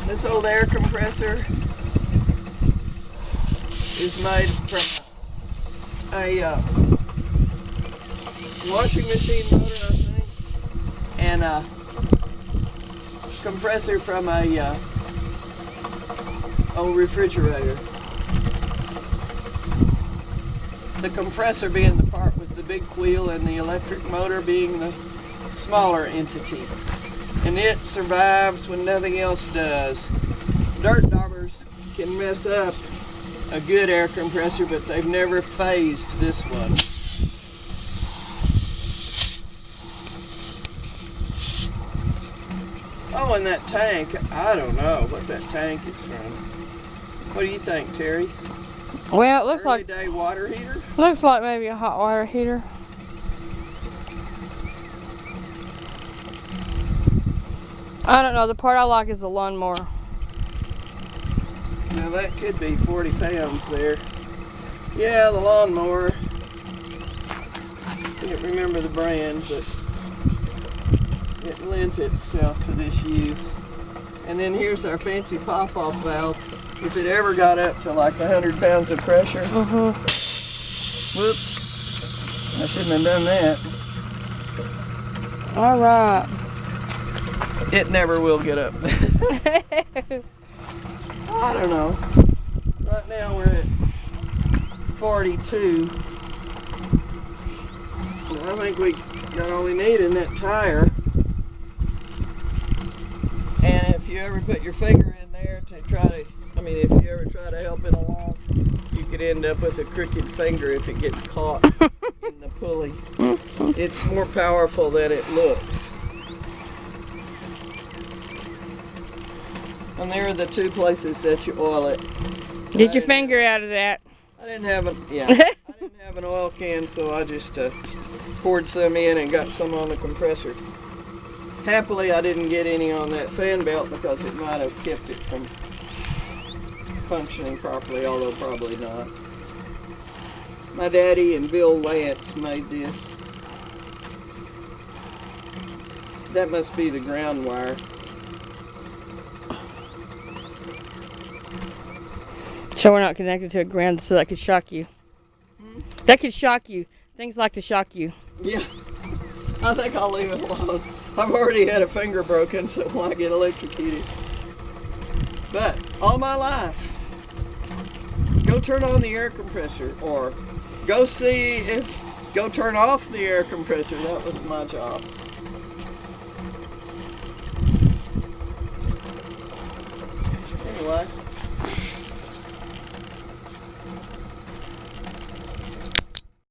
This old air compressor is made from a washing machine motor, I think, and a compressor from a old refrigerator. The compressor being the part with the big wheel and the electric motor being the smaller entity. And it survives when nothing else does. Dirt daubers can mess up a good air compressor, but they've never phased this one. Oh, and that tank, I don't know what that tank is from. What do you think, Terry? Well, it looks Early like day water heater? looks like maybe a hot water heater. I don't know. The part I like is the lawnmower. Now that could be 40 pounds there. Yeah, the lawnmower. Can't remember the brand, but it lent itself to this use. And then here's our fancy pop-off valve. If it ever got up to like 100 pounds of pressure. Whoops. I shouldn't have done that. All right. It never will get up. I don't know. Right now we're at 42. I think we got all we need in that tire. And if you ever put your finger in there to try to, if you ever try to help it along, you could end up with a crooked finger if it gets caught in the pulley. It's more powerful than it looks. And there are the two places that you oil it. Get your finger out of that. I didn't have an oil can, so I just poured some in and got some on the compressor. Happily, I didn't get any on that fan belt because it might have kept it from functioning properly, although probably not. My daddy and Bill Lance made this. That must be the ground wire. So we're not connected to a ground, so that could shock you. That could shock you. Things like to shock you. Yeah, I think I'll leave it alone. I've already had a finger broken, so why get electrocuted? But all my life, go turn on the air compressor, or go turn off the air compressor. That was my job.